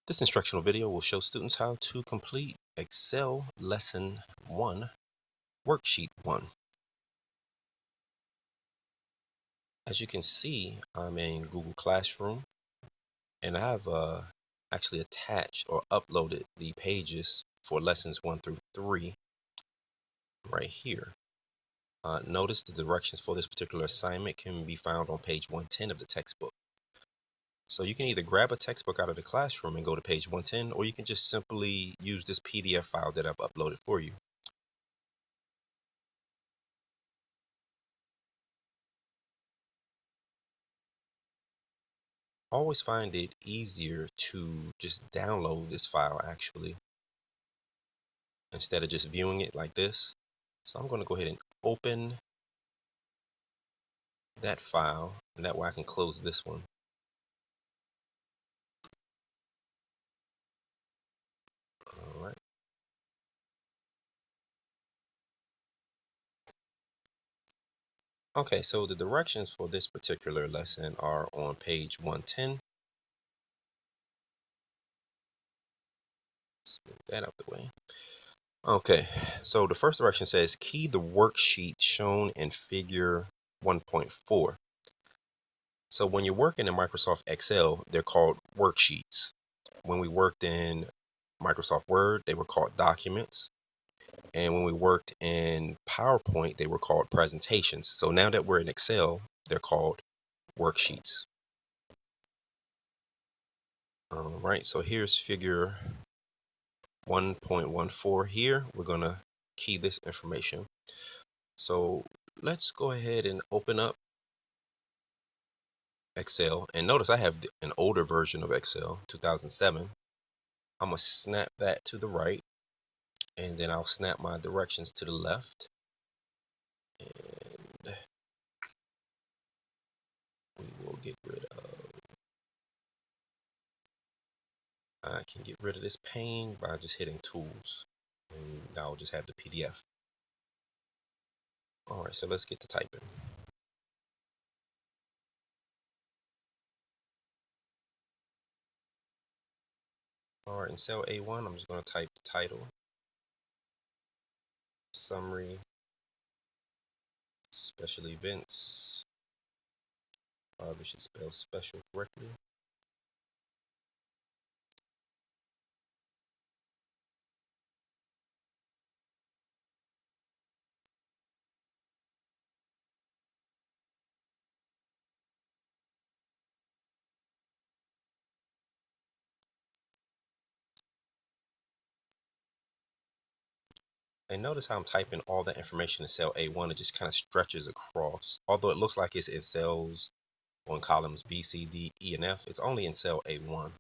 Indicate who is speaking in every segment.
Speaker 1: This instructional video will show students how to complete Excel Lesson 1, Worksheet 1. As you can see, I'm in Google Classroom, and I have actually attached or uploaded the pages for Lessons 1 through 3 right here. Notice the directions for this particular assignment can be found on page 110 of the textbook. So you can either grab a textbook out of the classroom and go to page 110, or you can just simply use this PDF file that I've uploaded for you. Always find it easier to just download this file actually instead of just viewing it like this. So I'm going to go ahead and open that file, and that way I can close this one. All right. Okay, so the directions for this particular lesson are on page 110. Let's move that out the way. Okay, so the first direction says key the worksheet shown in figure 1.4. So when you're working in Microsoft Excel, they're called worksheets. When we worked in Microsoft Word, they were called documents. And when we worked in PowerPoint, they were called presentations. So now that we're in Excel, they're called worksheets. All right, so here's figure 1.14 here. We're going to key this information. So let's go ahead and open up Excel. And notice I have an older version of Excel, 2007. I'm going to snap that to the right, and then I'll snap my directions to the left. And we will get rid of, I can get rid of this pane by just hitting tools, and now I'll just have the PDF. Alright, so let's get to typing. Alright, in cell A1, I'm just going to type the title, summary, special events. Probably should spell special correctly. And notice how I'm typing all that information in cell A1. It just kind of stretches across. Although it looks like it's in cells on columns B, C, D, E, and F, it's only in cell A1.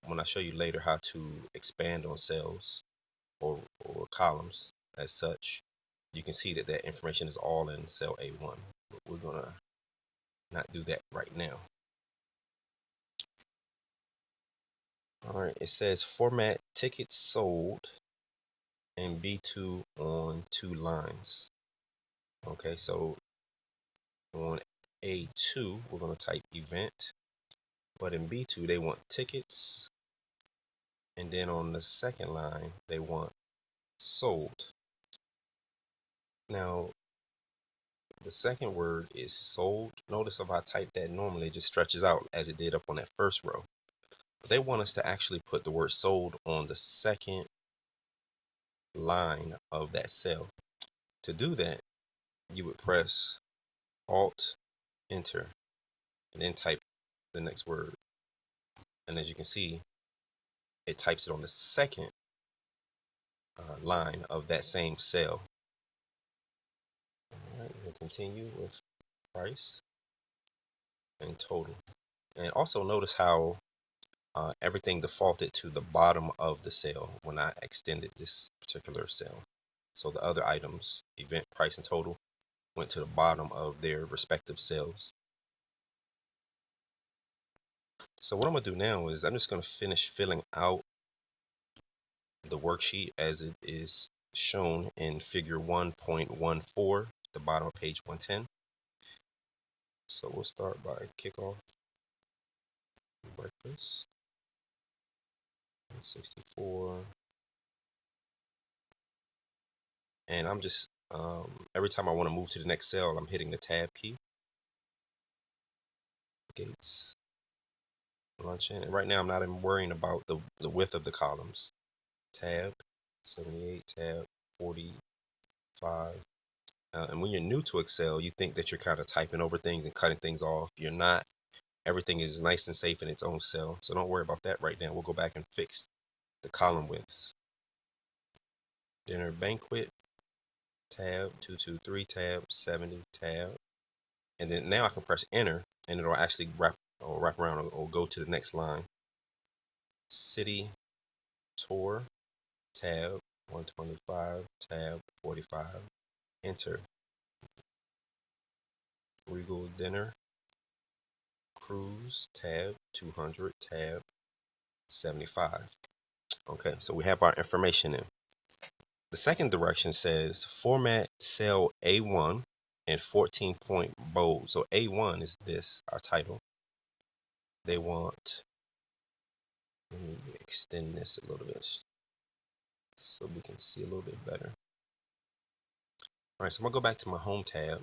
Speaker 1: When I show you later how to expand on cells or columns as such, you can see that that information is all in cell A1. But we're going to not do that right now. All right, it says format tickets sold and B2 on 2 lines. Okay, so on A2, we're going to type event, but in B2, they want tickets, and then on the second line, they want sold. Now, the second word is sold. Notice if I type that normally, it just stretches out as it did up on that first row. But they want us to actually put the word sold on the second line of that cell. To do that, you would press Alt, Enter, and then type the next word. And as you can see, it types it on the second line of that same cell. All right, we'll continue with price and total. And also notice how everything defaulted to the bottom of the cell when I extended this particular cell. So the other items, event, price, and total, went to the bottom of their respective cells. So what I'm going to do now is I'm just going to finish filling out the worksheet as it is shown in figure 1.14, the bottom of page 110. So we'll start by kickoff. breakfast, 64. And I'm just, every time I want to move to the next cell, I'm hitting the tab key. Gates, luncheon. And right now I'm not even worrying about the width of the columns. Tab, 78, tab, 45. And when you're new to Excel, you think that you're kind of typing over things and cutting things off. You're not. Everything is nice and safe in its own cell. So don't worry about that right now. We'll go back and fix the column widths. Dinner banquet, tab, 223, tab, 70, tab. And then now I can press enter and it'll actually wrap around or go to the next line. City tour, tab, 125, tab, 45, enter. Regal dinner, cruise, tab, 200, tab, 75. Okay, so we have our information in. The second direction says format cell A1 and 14-point bold. So A1 is this, our title. They want, let me extend this a little bit so we can see a little bit better. All right, so I'm gonna go back to my home tab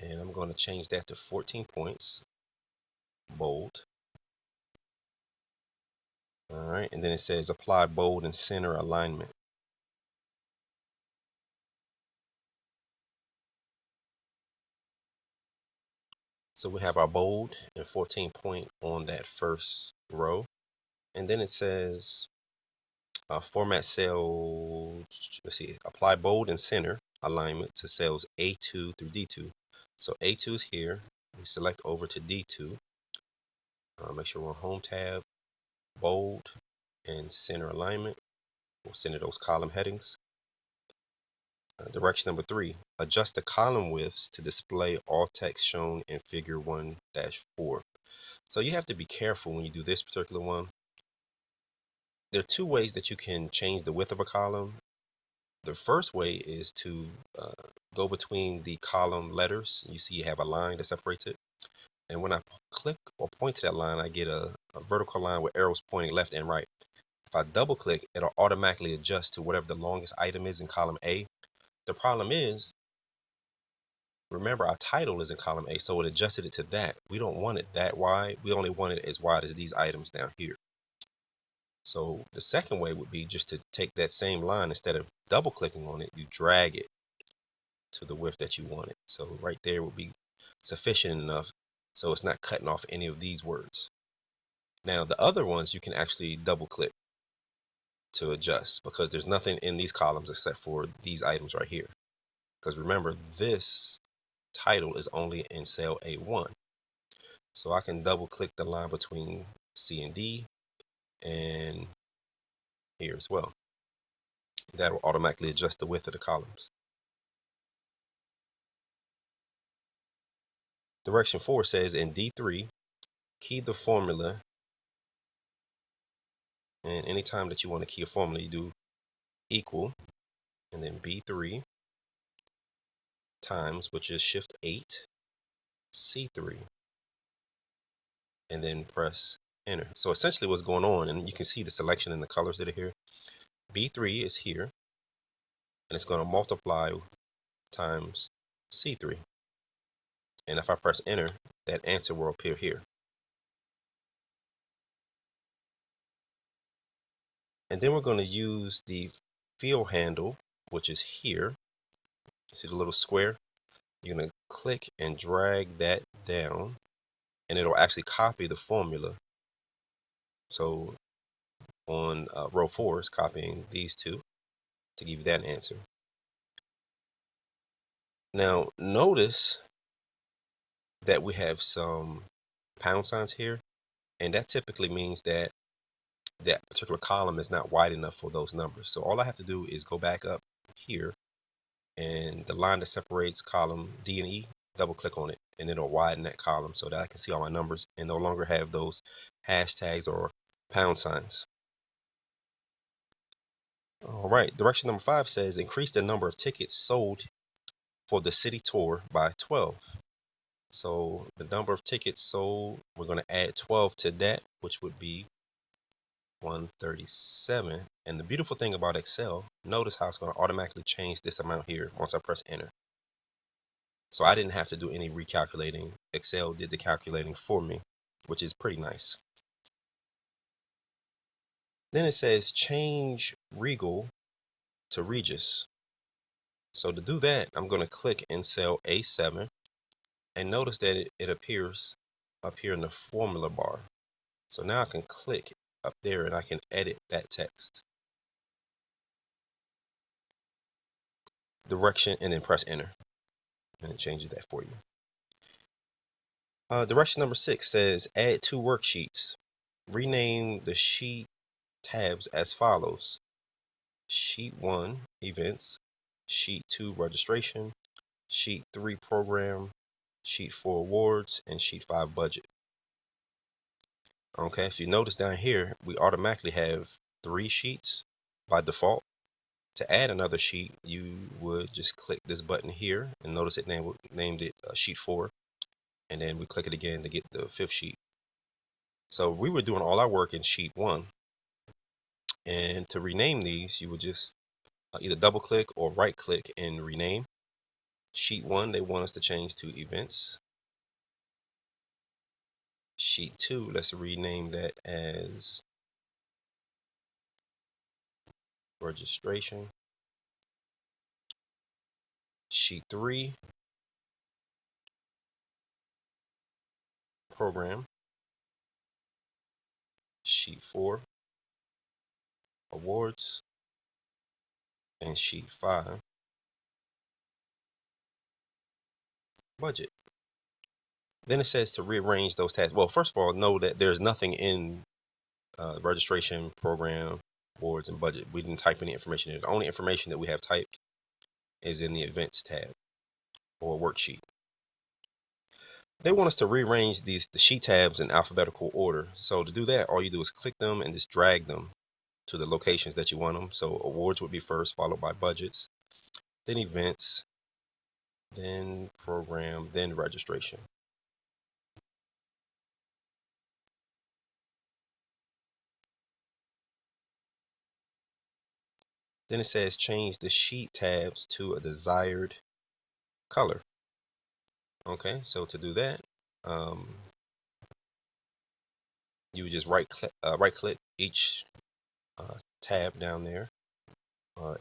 Speaker 1: and I'm going to change that to 14 points, bold. All right, and then it says apply bold and center alignment. So we have our bold and 14 point on that first row. And then it says format cell, let's see, apply bold and center alignment to cells A2 through D2. So A2 is here. We select over to D2. Make sure we're on home tab, bold and center alignment. We'll center those column headings. Direction number 3, adjust the column widths to display all text shown in figure 1-4. So you have to be careful when you do this particular one. There are two ways that you can change the width of a column. The first way is to go between the column letters. You see you have a line that separates it. And when I click or point to that line, I get a vertical line with arrows pointing left and right. If I double click, it'll automatically adjust to whatever the longest item is in column A. The problem is, remember our title is in column A, so it adjusted it to that. We don't want it that wide. We only want it as wide as these items down here. So the second way would be just to take that same line, instead of double clicking on it, you drag it to the width that you want it. So right there would be sufficient enough so it's not cutting off any of these words. Now the other ones you can actually double click to adjust, because there's nothing in these columns except for these items right here. Because remember, this title is only in cell A1. So I can double click the line between C and D and here as well. That will automatically adjust the width of the columns. Direction 4 says in D3, key the formula, and anytime that you want to key a formula, you do equal and then B3 times, which is shift 8, C3, and then press enter. So essentially what's going on, and you can see the selection in the colors that are here, B3 is here, and it's going to multiply times C3. And if I press enter, that answer will appear here. And then we're going to use the field handle, which is here. See the little square? You're going to click and drag that down, and it'll actually copy the formula. So on row 4 is copying these two to give you that answer. Now notice that we have some pound signs here, and that typically means that that particular column is not wide enough for those numbers. So all I have to do is go back up here, and the line that separates column D and E, double click on it, and it'll widen that column so that I can see all my numbers and no longer have those hashtags or pound signs. All right, direction number 5 says increase the number of tickets sold for the city tour by 12. So the number of tickets sold, we're going to add 12 to that, which would be 137. And the beautiful thing about Excel, notice how it's going to automatically change this amount here once I press enter. So I didn't have to do any recalculating. Excel did the calculating for me, which is pretty nice. Then it says change Regal to Regis. So to do that, I'm going to click in cell A7, and notice that it appears up here in the formula bar. So now I can click up there and I can edit that text. Direction, and then press enter, and it changes that for you. Direction number 6 says add 2 worksheets. Rename the sheet tabs as follows: Sheet 1 events, Sheet 2 registration, Sheet 3 program, Sheet 4 awards, and Sheet 5 budget. Okay, if you notice down here, we automatically have 3 sheets by default. To add another sheet, you would just click this button here, and notice it named it Sheet 4, and then we click it again to get the 5th sheet. So we were doing all our work in Sheet 1, and to rename these, you would just either double click or right click and rename. Sheet 1, they want us to change to events. Sheet 2, let's rename that as registration. Sheet 3, program. Sheet 4, awards. And Sheet 5, budget. Then it says to rearrange those tabs. Well, first of all, know that there's nothing in registration, program, awards, and budget. We didn't type any information in. The only information that we have typed is in the events tab or worksheet. They want us to rearrange the sheet tabs in alphabetical order. So to do that, all you do is click them and just drag them to the locations that you want them. So awards would be first, followed by budgets, then events, then program, then registration. Then it says change the sheet tabs to a desired color. Okay, so to do that, you would just right click each tab down there,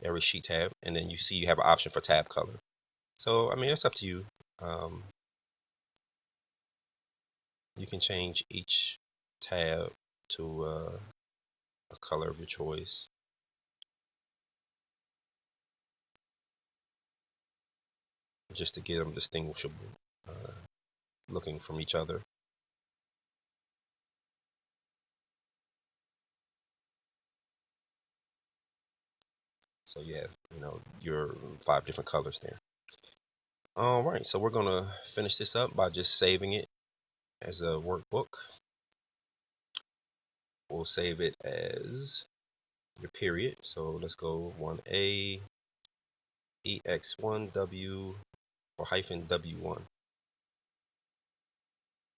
Speaker 1: every sheet tab, and then you see you have an option for tab color. So I mean, it's up to you. You can change each tab to a color of your choice. Just to get them distinguishable looking from each other. So yeah, your 5 different colors there. All right, so we're gonna finish this up by just saving it as a workbook. We'll save it as your period. So let's go 1A EX1W or hyphen W1.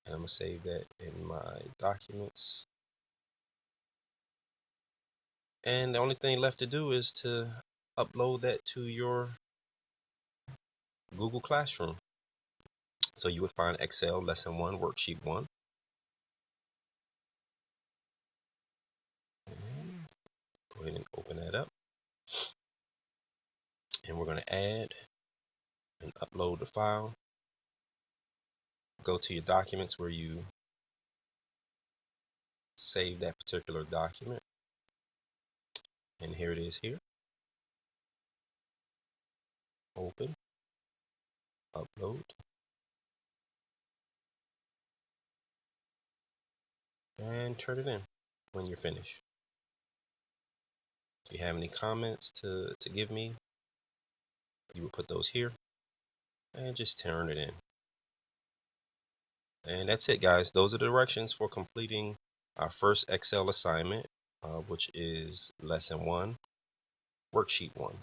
Speaker 1: And I'm gonna save that in my documents. And the only thing left to do is to upload that to your Google Classroom. So you would find Excel Lesson 1, Worksheet 1. And go ahead and open that up. And we're going to add and upload the file. Go to your documents where you save that particular document. And here it is here. Open. Upload. And turn it in when you're finished. If you have any comments to give me, you would put those here and just turn it in. And that's it, guys. Those are the directions for completing our first Excel assignment, which is Lesson 1, Worksheet 1.